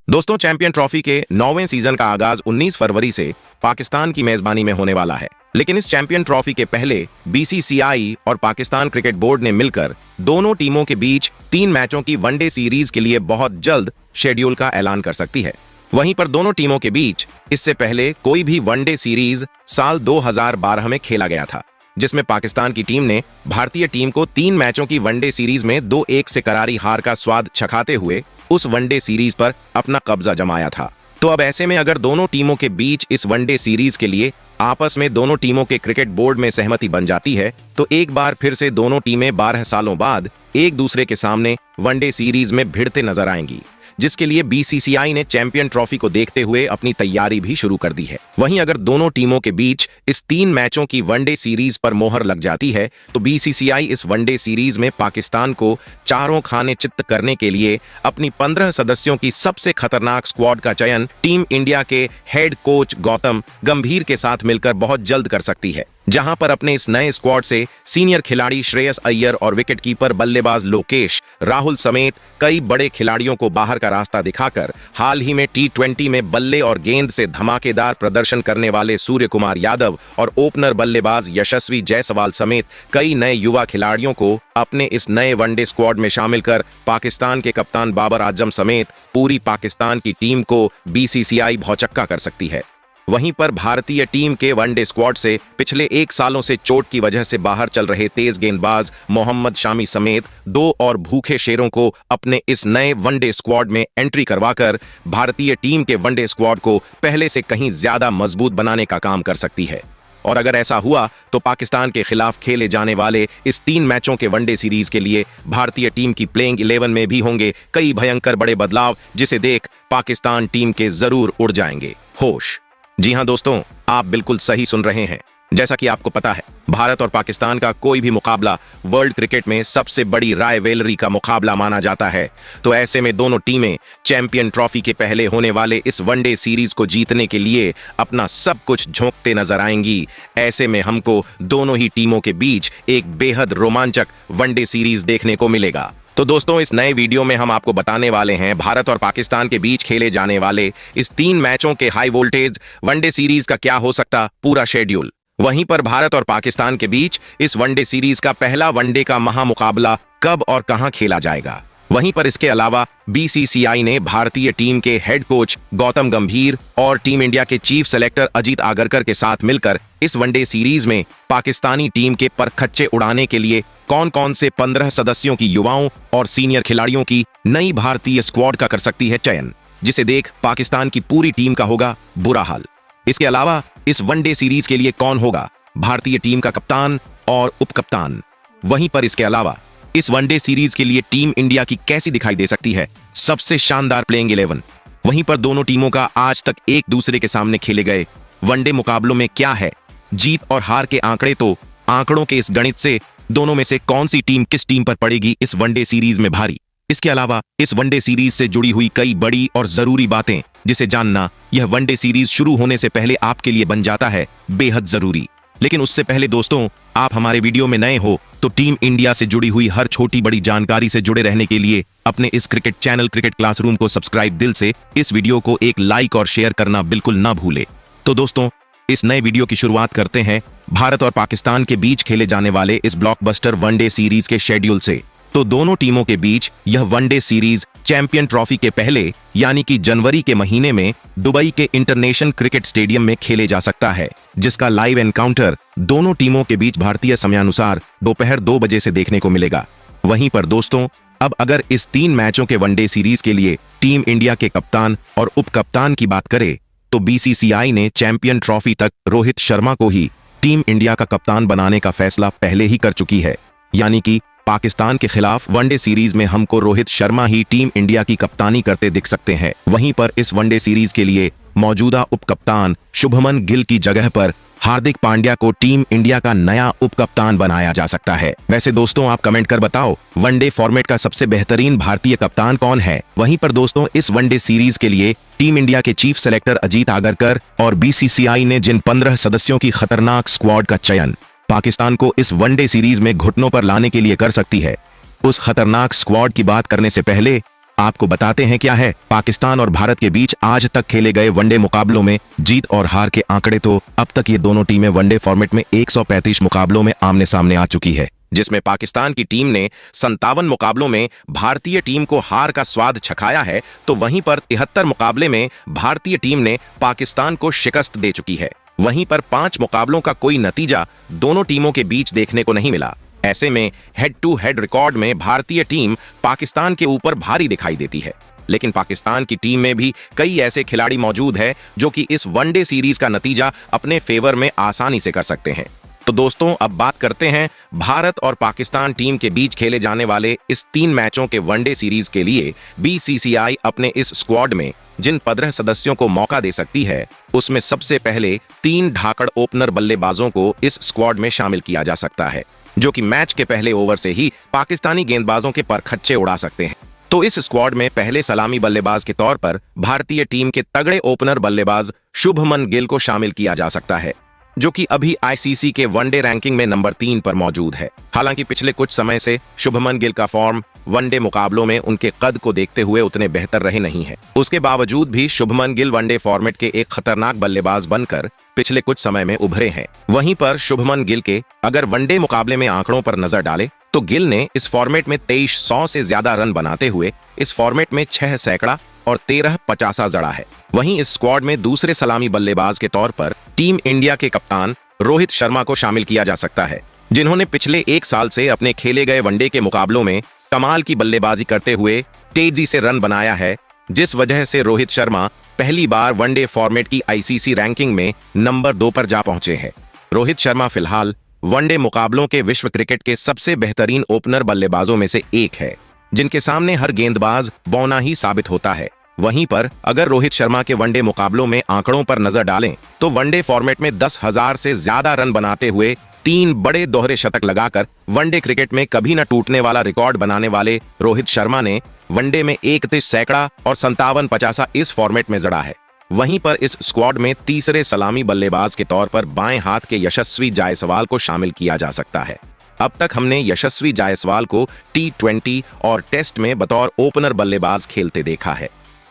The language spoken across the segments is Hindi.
दोस्तों, चैंपियन ट्रॉफी के 9वें सीजन का आगाज 19 फरवरी से पाकिस्तान की मेजबानी में होने वाला है। लेकिन इस चैंपियन ट्रॉफी के पहले बीसीसीआई और पाकिस्तान क्रिकेट बोर्ड ने मिलकर दोनों टीमों के बीच 3 मैचों की वनडे सीरीज के लिए बहुत जल्द शेड्यूल का ऐलान कर सकती है। वहीं पर दोनों टीमों के बीच इससे पहले कोई भी वनडे सीरीज साल 2012 में खेला गया था, जिसमें पाकिस्तान की टीम ने भारतीय टीम को 3 मैचों की वनडे सीरीज में 2-1 से करारी हार का स्वाद चखाते हुए उस वनडे सीरीज पर अपना कब्जा जमाया था। तो अब ऐसे में अगर दोनों टीमों के बीच इस वनडे सीरीज के लिए आपस में दोनों टीमों के क्रिकेट बोर्ड में सहमति बन जाती है, तो एक बार फिर से दोनों टीमें 12 सालों बाद एक दूसरे के सामने वनडे सीरीज में भिड़ते नजर आएंगी, जिसके लिए बीसीसीआई ने चैंपियन ट्रॉफी को देखते हुए अपनी तैयारी भी शुरू कर दी है। वहीं अगर दोनों टीमों के बीच इस 3 मैचों की वनडे सीरीज पर मोहर लग जाती है, तो बीसीसीआई इस वनडे सीरीज में पाकिस्तान को चारों खाने चित्त करने के लिए अपनी 15 सदस्यों की सबसे खतरनाक स्क्वाड का चयन टीम इंडिया के हेड कोच गौतम गंभीर के साथ मिलकर बहुत जल्द कर सकती है, जहां पर अपने इस नए स्क्वाड से सीनियर खिलाड़ी श्रेयस अय्यर और विकेटकीपर बल्लेबाज लोकेश राहुल समेत कई बड़े खिलाड़ियों को बाहर का रास्ता दिखाकर हाल ही में T20 में बल्ले और गेंद से धमाकेदार प्रदर्शन करने वाले सूर्य कुमार यादव और ओपनर बल्लेबाज यशस्वी जायसवाल समेत कई नए युवा खिलाड़ियों को अपने इस नए वनडे स्क्वाड में शामिल कर पाकिस्तान के कप्तान बाबर आजम समेत पूरी पाकिस्तान की टीम को बीसीसीआई भौचक्का कर सकती है। वहीं पर भारतीय टीम के वनडे स्क्वाड से पिछले 1 सालों से चोट की वजह से बाहर चल रहे तेज गेंदबाज मोहम्मद शामी समेत 2 और भूखे शेरों को अपने इस नए वनडे स्क्वाड में एंट्री करवाकर भारतीय टीम के वनडे स्क्वाड को पहले से कहीं ज्यादा मजबूत बनाने का काम कर सकती है। और अगर ऐसा हुआ तो पाकिस्तान के खिलाफ खेले जाने वाले इस 3 मैचों के वनडे सीरीज के लिए भारतीय टीम की प्लेइंग 11 में भी होंगे कई भयंकर बड़े बदलाव, जिसे देख पाकिस्तान टीम के जरूर उड़ जाएंगे होश। जी हां दोस्तों, आप बिल्कुल सही सुन रहे हैं। जैसा कि आपको पता है, भारत और पाकिस्तान का कोई भी मुकाबला वर्ल्ड क्रिकेट में सबसे बड़ी रायवेलरी का मुकाबला माना जाता है। तो ऐसे में दोनों टीमें चैंपियन ट्रॉफी के पहले होने वाले इस वनडे सीरीज को जीतने के लिए अपना सब कुछ झोंकते नजर आएंगी। ऐसे में हमको दोनों ही टीमों के बीच एक बेहद रोमांचक वनडे सीरीज देखने को मिलेगा। तो दोस्तों, इस नए वीडियो में हम आपको बताने वाले हैं भारत और पाकिस्तान के बीच खेले जाने वाले इस 3 मैचों के हाई वोल्टेज वनडे सीरीज का क्या हो सकता पूरा शेड्यूल। वहीं पर भारत और पाकिस्तान के बीच इस वनडे सीरीज का पहला वनडे का महामुकाबला कब और कहां खेला जाएगा। वहीं पर इसके अलावा बीसीसीआई ने भारतीय टीम के हेड कोच गौतम गंभीर और टीम इंडिया के चीफ सेलेक्टर अजीत आगरकर के साथ मिलकर इस वनडे सीरीज में पाकिस्तानी टीम के परखच्चे उड़ाने के लिए कौन कौन से 15 सदस्यों की युवाओं और सीनियर खिलाड़ियों की नई भारतीय स्क्वाड का कर सकती है चयन, जिसे देख पाकिस्तान की पूरी टीम का होगा बुरा हाल। इसके अलावा इस वनडे सीरीज के लिए कौन होगा भारतीय टीम का कप्तान और उप कप्तान। वहीं पर इसके अलावा इस वनडे सीरीज के लिए टीम इंडिया की कैसी दिखाई दे सकती है सबसे शानदार प्लेइंग 11। वहीं पर दोनों टीमों का आज तक एक दूसरे के सामने खेले गए वनडे मुकाबलों में क्या है जीत और हार के आंकड़े, तो आंकड़ों के इस गणित से दोनों में से कौन सी टीम किस टीम पर पड़ेगी इस वनडे सीरीज में भारी। इसके अलावा इस वनडे सीरीज से जुड़ी हुई कई बड़ी और जरूरी बातें, जिसे जानना यह वनडे सीरीज शुरू होने से पहले आपके लिए बन जाता है बेहद जरूरी। लेकिन उससे पहले दोस्तों, आप हमारे वीडियो में नए हो तो टीम इंडिया से जुड़ी हुई हर छोटी बड़ी जानकारी से जुड़े रहने के लिए अपने इस क्रिकेट चैनल क्रिकेट क्लासरूम को सब्सक्राइब दिल से, इस वीडियो को एक लाइक और शेयर करना बिल्कुल ना भूले। तो दोस्तों, इस नए वीडियो की शुरुआत करते हैं भारत और पाकिस्तान के बीच खेले जाने वाले इस ब्लॉकबस्टर वनडे सीरीज के शेड्यूल से। तो दोनों टीमों के बीच यह वनडे सीरीज चैंपियन ट्रॉफी के पहले यानी कि जनवरी के महीने में दुबई के इंटरनेशनल क्रिकेट स्टेडियम में खेले जा सकता है, जिसका लाइव एनकाउंटर दोनों टीमों के बीच भारतीय समयानुसार दोपहर 2 बजे से देखने को मिलेगा। वहीं पर दोस्तों, अब अगर इस 3 मैचों के वनडे सीरीज के लिए टीम इंडिया के कप्तान और उप कप्तान की बात करें, तो बीसीसीआई ने चैंपियन ट्रॉफी तक रोहित शर्मा को ही टीम इंडिया का कप्तान बनाने का फैसला पहले ही कर चुकी है। यानी कि पाकिस्तान के खिलाफ वनडे सीरीज में हमको रोहित शर्मा ही टीम इंडिया की कप्तानी करते दिख सकते हैं। वहीं पर इस वनडे सीरीज के लिए मौजूदा उप कप्तान शुभमन गिल की जगह पर हार्दिक पांड्या को टीम इंडिया का नया उप कप्तान बनाया जा सकता है। वैसे दोस्तों, आप कमेंट कर बताओ वनडे फॉर्मेट का सबसे बेहतरीन भारतीय कप्तान कौन है। वहीं पर दोस्तों, इस वनडे सीरीज के लिए टीम इंडिया के चीफ सेलेक्टर अजीत आगरकर और बीसीसीआई ने जिन 15 सदस्यों की खतरनाक स्क्वाड का चयन पाकिस्तान को इस वनडे सीरीज में घुटनों पर लाने के लिए कर सकती है, उस खतरनाक स्क्वाड की बात करने से पहले आपको बताते हैं क्या है। पाकिस्तान और भारत के बीच आज तक खेले गए वनडे मुकाबलों में जीत और हार के आंकड़े तो अब तक ये दोनों टीमें वनडे फॉर्मेट में 135 मुकाबलों में आमने सामने आ चुकी है, जिसमें पाकिस्तान की टीम ने 57 मुकाबलों में भारतीय टीम को हार का स्वाद चखाया है, तो वहीं पर 73 मुकाबले में भारतीय टीम ने पाकिस्तान को शिकस्त दे चुकी है। वहीं पर 5 मुकाबलों का कोई नतीजा दोनों टीमों के बीच देखने को नहीं मिला। ऐसे में हेड टू हेड रिकॉर्ड में भारतीय टीम पाकिस्तान के ऊपर भारी दिखाई देती है, लेकिन पाकिस्तान की टीम में भी कई ऐसे खिलाड़ी मौजूद हैं जो कि इस वनडे सीरीज का नतीजा अपने फेवर में आसानी से कर सकते हैं। तो दोस्तों, अब बात करते हैं भारत और पाकिस्तान टीम के बीच खेले जाने वाले इस 3 मैचों के वनडे सीरीज के लिए बीसीसीआई अपने इस स्क्वाड में जिन 15 सदस्यों को मौका दे सकती है, उसमें सबसे पहले 3 धाकड़ ओपनर बल्लेबाजों को इस स्क्वाड में शामिल किया जा सकता है, जो कि मैच के पहले ओवर से ही पाकिस्तानी गेंदबाजों के परखच्चे उड़ा सकते हैं। तो इस स्क्वाड में पहले सलामी बल्लेबाज के तौर पर भारतीय टीम के तगड़े ओपनर बल्लेबाज शुभमन गिल को शामिल किया जा सकता है, जो कि अभी आईसीसी के वनडे रैंकिंग में नंबर 3 पर मौजूद है। हालांकि पिछले कुछ समय से शुभमन गिल का फॉर्म वनडे मुकाबलों में उनके कद को देखते हुए उतने बेहतर रहे नहीं है। उसके बावजूद भी शुभमन गिल वनडे फॉर्मेट के एक खतरनाक बल्लेबाज बनकर पिछले कुछ समय में उभरे हैं। वहीं पर शुभमन गिल के अगर वनडे मुकाबले में आंकड़ों पर नजर डाले तो गिल ने इस फॉर्मेट में 2300 से ज्यादा रन बनाते हुए इस फॉर्मेट में 6 सैकड़ा और 13 पचासा जड़ा है। वहीं इस स्क्वाड में दूसरे सलामी बल्लेबाज के तौर पर टीम इंडिया के कप्तान रोहित शर्मा को शामिल किया जा सकता है, जिन्होंने पिछले 1 साल से अपने खेले गए वनडे के मुकाबलों में कमाल की बल्लेबाजी करते हुए तेजी से रन बनाया है, जिस वजह से रोहित शर्मा पहली बार वनडे फॉर्मेट की आईसीसी रैंकिंग में नंबर 2 पर जा पहुंचे हैं। रोहित शर्मा फिलहाल वनडे मुकाबलों के विश्व क्रिकेट के सबसे बेहतरीन ओपनर बल्लेबाजों में से एक है, जिनके सामने हर गेंदबाज बौना ही साबित होता है। वहीं पर अगर रोहित शर्मा के वनडे मुकाबलों में आंकड़ों पर नजर डालें तो वनडे फॉर्मेट में 10,000 से ज्यादा रन बनाते हुए 3 बड़े दोहरे शतक लगाकर वनडे क्रिकेट में कभी न टूटने वाला रिकॉर्ड बनाने वाले रोहित शर्मा ने वनडे में 31 सैकड़ा और 57 पचासा इस फॉर्मेट में जड़ा है। वहीं पर इस स्क्वाड में तीसरे सलामी बल्लेबाज के तौर पर बाएं हाथ के यशस्वी जायसवाल को शामिल किया जा सकता है। अब तक हमने यशस्वी जायसवाल को T20 और टेस्ट में बतौर ओपनर बल्लेबाज खेलते देखा है।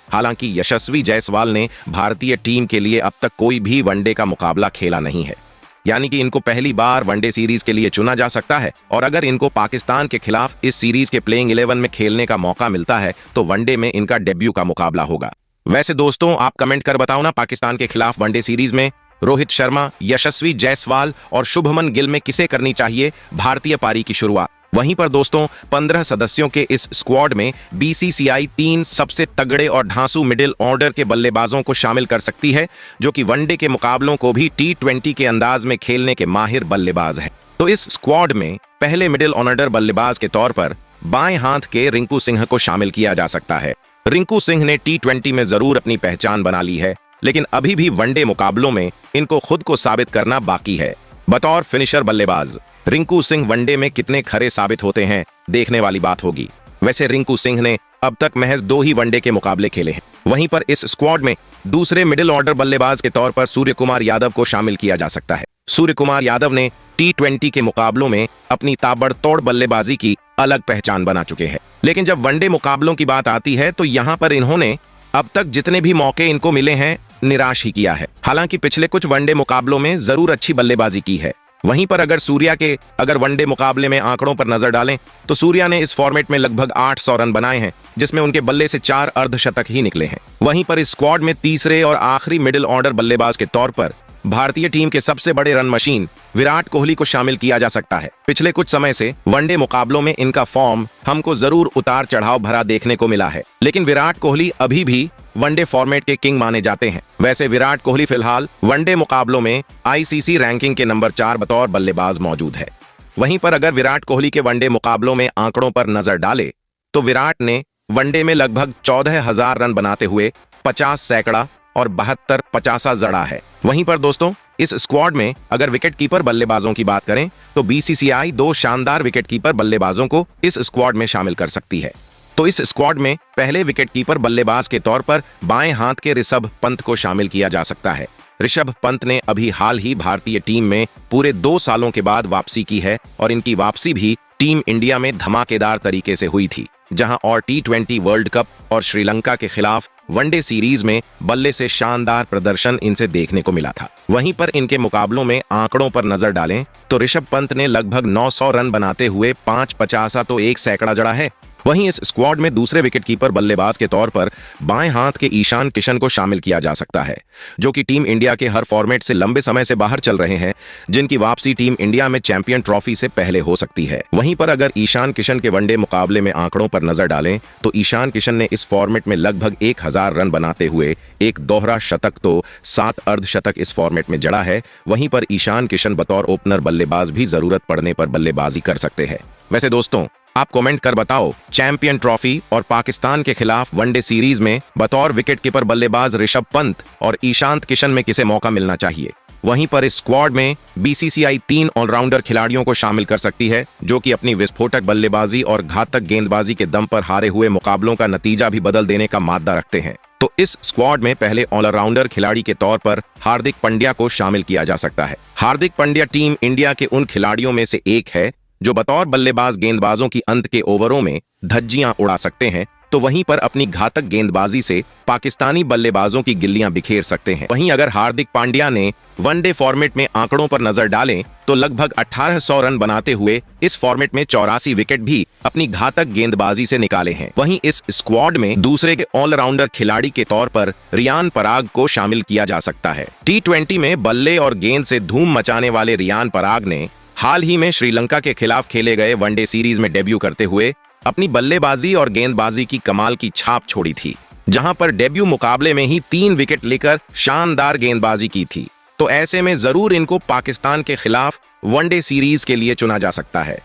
हालांकि यशस्वी जायसवाल ने भारतीय टीम के लिए अब तक कोई भी वनडे का मुकाबला खेला नहीं है, यानी कि इनको पहली बार वनडे सीरीज के लिए चुना जा सकता है। और अगर इनको पाकिस्तान के खिलाफ इस सीरीज के प्लेइंग 11 में खेलने का मौका मिलता है तो वनडे में इनका डेब्यू का मुकाबला होगा। वैसे दोस्तों, आप कमेंट कर बताओ ना, पाकिस्तान के खिलाफ वनडे सीरीज में रोहित शर्मा, यशस्वी जायसवाल और शुभमन गिल में किसे करनी चाहिए भारतीय पारी की शुरुआत। वहीं पर दोस्तों, 15 सदस्यों के इस स्क्वाड में बीसीसीआई 3 सबसे तगड़े और ढांसू मिडिल ऑर्डर के बल्लेबाजों को शामिल कर सकती है, जो कि वनडे के मुकाबलों को भी T20 के अंदाज में खेलने के माहिर बल्लेबाज हैं। तो इस स्क्वाड में पहले मिडिल ऑर्डर बल्लेबाज के तौर पर बाएं हाथ के रिंकू सिंह को शामिल किया जा सकता है। रिंकू सिंह ने T20 में जरूर अपनी पहचान बना ली है, लेकिन अभी भी वनडे मुकाबलों में इनको खुद को साबित करना बाकी है। बतौर फिनिशर बल्लेबाज रिंकू सिंह वनडे में कितने खरे साबित होते हैं, देखने वाली बात होगी। वैसे रिंकू सिंह ने अब तक महज 2 ही वनडे के मुकाबले खेले हैं। वहीं पर इस स्क्वाड में दूसरे मिडिल ऑर्डर बल्लेबाज के तौर पर सूर्य कुमार यादव को शामिल किया जा सकता है। सूर्य कुमार यादव ने T20 के मुकाबलों में अपनी ताबड़तोड़ बल्लेबाजी की अलग पहचान बना चुके हैं, लेकिन जब वनडे मुकाबलों की बात आती है तो यहाँ पर इन्होंने अब तक जितने भी मौके इनको मिले हैं निराश ही किया है। हालांकि पिछले कुछ वनडे मुकाबलों में जरूर अच्छी बल्लेबाजी की है। वहीं पर अगर सूर्या के वनडे मुकाबले में आंकड़ों पर नजर डालें तो सूर्या ने इस फॉर्मेट में लगभग 800 रन बनाए हैं, जिसमें उनके बल्ले से 4 अर्धशतक ही निकले हैं। वहीं पर इस स्क्वाड में तीसरे और आखिरी मिडिल ऑर्डर बल्लेबाज के तौर पर भारतीय टीम के सबसे बड़े रन मशीन विराट कोहली को शामिल किया जा सकता है। पिछले कुछ समय से वनडे मुकाबलों में इनका फॉर्म हमको जरूर उतार चढ़ाव भरा देखने को मिला है, लेकिन विराट कोहली अभी भी वनडे फॉर्मेट के किंग माने जाते हैं। वैसे विराट कोहली फिलहाल वनडे मुकाबलों में आईसीसी रैंकिंग के नंबर 4 बतौर बल्लेबाज मौजूद है। वहीं पर अगर विराट कोहली के वनडे मुकाबलों में आंकड़ों पर नजर डाले तो विराट ने वनडे में लगभग 14,000 रन बनाते हुए 50 सैकड़ा और 72 पचासा जड़ा है। वहीं पर दोस्तों, इस स्क्वाड में अगर विकेटकीपर बल्लेबाजों की बात करें तो बीसीसीआई 2 शानदार विकेटकीपर बल्लेबाजों को इस स्क्वाड में शामिल कर सकती है। तो इस स्क्वाड में पहले विकेटकीपर बल्लेबाज के तौर पर बाएं हाथ के ऋषभ पंत को शामिल किया जा सकता है। ऋषभ पंत ने अभी हाल ही भारतीय टीम में पूरे 2 सालों के बाद वापसी की है और इनकी वापसी भी टीम इंडिया में धमाकेदार तरीके से हुई थी। जहां और T20 वर्ल्ड कप और श्रीलंका के खिलाफ वनडे सीरीज में बल्ले से शानदार प्रदर्शन इनसे देखने को मिला था। वहीं पर इनके मुकाबलों में आंकड़ों पर नजर डालें तो ऋषभ पंत ने लगभग 900 रन बनाते हुए 5 तो 1 सैकड़ा जड़ा है। वहीं इस स्क्वाड में दूसरे विकेटकीपर बल्लेबाज के तौर पर बाएं हाथ के ईशान किशन को शामिल किया जा सकता है, जो कि टीम इंडिया के हर फॉर्मेट से लंबे समय से बाहर चल रहे हैं, जिनकी वापसी टीम इंडिया में चैंपियन ट्रॉफी से पहले हो सकती है। वहीं पर अगर ईशान किशन के वनडे मुकाबले में आंकड़ों पर नजर डालें तो ईशान किशन ने इस फॉर्मेट में लगभग 1000 रन बनाते हुए एक दोहरा शतक तो 7 अर्धशतक इस फॉर्मेट में जड़ा है। वहीं पर ईशान किशन बतौर ओपनर बल्लेबाज भी जरूरत पड़ने पर बल्लेबाजी कर सकते हैं। वैसे दोस्तों, आप कमेंट कर बताओ, चैंपियन ट्रॉफी और पाकिस्तान के खिलाफ वनडे सीरीज में बतौर विकेटकीपर बल्लेबाज ऋषभ पंत और ईशान किशन में किसे मौका मिलना चाहिए। वहीं पर इस स्क्वाड में बीसीसीआई 3 ऑलराउंडर खिलाड़ियों को शामिल कर सकती है, जो कि अपनी विस्फोटक बल्लेबाजी और घातक गेंदबाजी के दम पर हारे हुए मुकाबलों का नतीजा भी बदल देने का मादा रखते हैं। तो इस स्क्वाड में पहले ऑलराउंडर खिलाड़ी के तौर पर हार्दिक पांड्या को शामिल किया जा सकता है। हार्दिक पांड्या टीम इंडिया के उन खिलाड़ियों में से एक है जो बतौर बल्लेबाज गेंदबाजों की अंत के ओवरों में धज्जियां उड़ा सकते हैं, तो वहीं पर अपनी घातक गेंदबाजी से पाकिस्तानी बल्लेबाजों की गिल्लियां बिखेर सकते हैं। वहीं अगर हार्दिक पांड्या ने वनडे फॉर्मेट में आंकड़ों पर नजर डालें तो लगभग 1800 रन बनाते हुए इस फॉर्मेट में 84 विकेट भी अपनी घातक गेंदबाजी से निकाले हैं। वहीं इस स्क्वाड में दूसरे के ऑलराउंडर खिलाड़ी के तौर पर रियान पराग को शामिल किया जा सकता है। T20 में बल्ले और गेंद से धूम मचाने वाले रियान पराग ने हाल ही में श्रीलंका के खिलाफ खेले गए वनडे सीरीज में डेब्यू करते हुए अपनी बल्लेबाजी और गेंदबाजी की कमाल की छाप छोड़ी थी, जहां पर डेब्यू मुकाबले में ही 3 विकेट लेकर शानदार गेंदबाजी की थी। तो ऐसे में जरूर इनको पाकिस्तान के खिलाफ वनडे सीरीज के लिए चुना जा सकता है।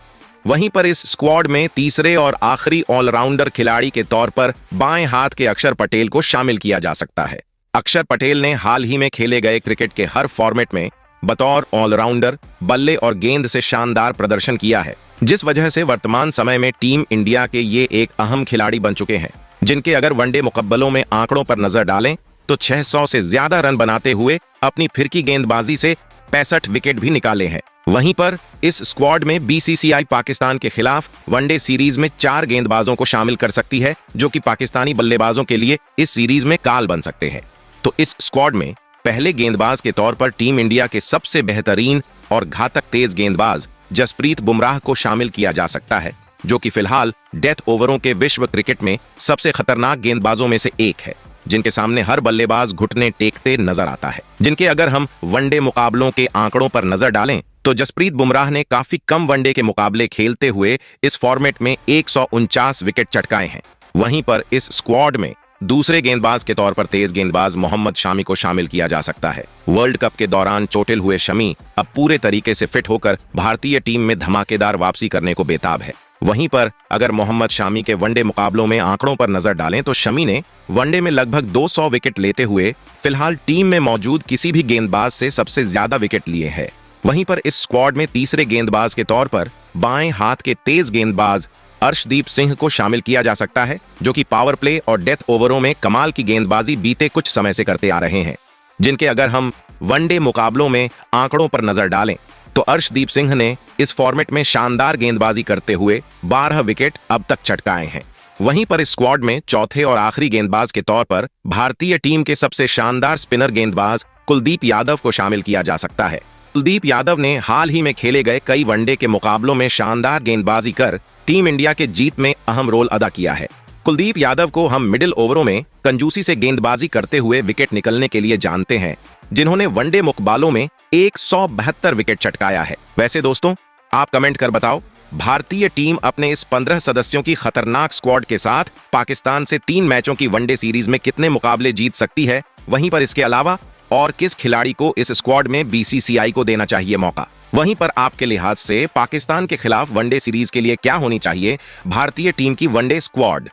वहीं पर इस स्क्वाड में तीसरे और आखिरी ऑलराउंडर खिलाड़ी के तौर पर बाएं हाथ के अक्षर पटेल को शामिल किया जा सकता है। अक्षर पटेल ने हाल ही में खेले गए क्रिकेट के हर फॉर्मेट में बतौर ऑलराउंडर बल्ले और गेंद से शानदार प्रदर्शन किया है, जिस वजह से वर्तमान समय में टीम इंडिया के ये एक अहम खिलाड़ी बन चुके हैं, जिनके अगर वनडे मुकाबलों में आंकड़ों पर नजर डालें तो 600 से ज्यादा रन बनाते हुए अपनी फिरकी गेंदबाजी से 65 विकेट भी निकाले हैं। वहीं पर इस स्क्वाड में बीसीसीआई पाकिस्तान के खिलाफ वनडे सीरीज में 4 गेंदबाजों को शामिल कर सकती है, जो कि पाकिस्तानी बल्लेबाजों के लिए इस सीरीज में काल बन सकते हैं। तो इस स्क्वाड में पहले गेंदबाज के तौर पर टीम इंडिया के सबसे बेहतरीन और घातक तेज गेंदबाज जसप्रीत बुमराह को शामिल किया जा सकता है, जो कि फिलहाल डेथ ओवरों के विश्व क्रिकेट में सबसे खतरनाक गेंदबाजों में से एक है, जिनके सामने हर बल्लेबाज घुटने टेकते नजर आता है। जिनके अगर हम वनडे मुकाबलों के आंकड़ों पर नजर डालें तो जसप्रीत बुमराह ने काफी कम वनडे के मुकाबले खेलते हुए इस फॉर्मेट में 149 विकेट चटकाए हैं। वहीं पर इस स्क्वाड में दूसरे गेंदबाज के तौर पर तेज गेंदबाज मोहम्मद शामी को शामिल किया जा सकता है। वर्ल्ड कप के दौरान चोटिल हुए शमी अब पूरे तरीके से फिट होकर भारतीय टीम में धमाकेदार वापसी करने को बेताब है। वहीं पर अगर मोहम्मद शामी के वनडे मुकाबलों में आंकड़ों पर नजर डालें तो शमी ने वनडे में लगभग 200 विकेट लेते हुए फिलहाल टीम में मौजूद किसी भी गेंदबाज से सबसे ज्यादा विकेट लिए हैं। वहीं पर इस स्क्वाड में तीसरे गेंदबाज के तौर पर बाएं हाथ के तेज गेंदबाज अर्शदीप सिंह को शामिल किया जा सकता है, जो कि पावर प्ले और डेथ ओवरों में कमाल की गेंदबाजी बीते कुछ समय से करते आ रहे हैं। जिनके अगर हम वनडे मुकाबलों में आंकड़ों पर नजर डालें तो अर्शदीप सिंह ने इस फॉर्मेट में शानदार गेंदबाजी करते हुए 12 विकेट अब तक चटकाए हैं। वहीं पर इस स्क्वाड में चौथे और आखिरी गेंदबाज के तौर पर भारतीय टीम के सबसे शानदार स्पिनर गेंदबाज कुलदीप यादव को शामिल किया जा सकता है। कुलदीप यादव ने हाल ही में खेले गए कई वनडे के मुकाबलों में शानदार गेंदबाजी कर टीम इंडिया के जीत में अहम रोल अदा किया है। कुलदीप यादव को हम मिडिल ओवरों में कंजूसी से गेंदबाजी करते हुए विकेट निकलने के लिए जानते हैं, जिन्होंने वनडे मुकाबलों में 172 विकेट चटकाया है। वैसे दोस्तों, आप कमेंट कर बताओ, भारतीय टीम अपने इस 15 सदस्यों की खतरनाक स्क्वाड के साथ पाकिस्तान से 3 मैचों की वनडे सीरीज में कितने मुकाबले जीत सकती है। वहीं पर इसके अलावा और किस खिलाड़ी को इस स्क्वाड में बीसीसीआई को देना चाहिए मौका। वहीं पर आपके लिहाज से पाकिस्तान के खिलाफ वनडे सीरीज के लिए क्या होनी चाहिए भारतीय टीम की वनडे स्क्वाड।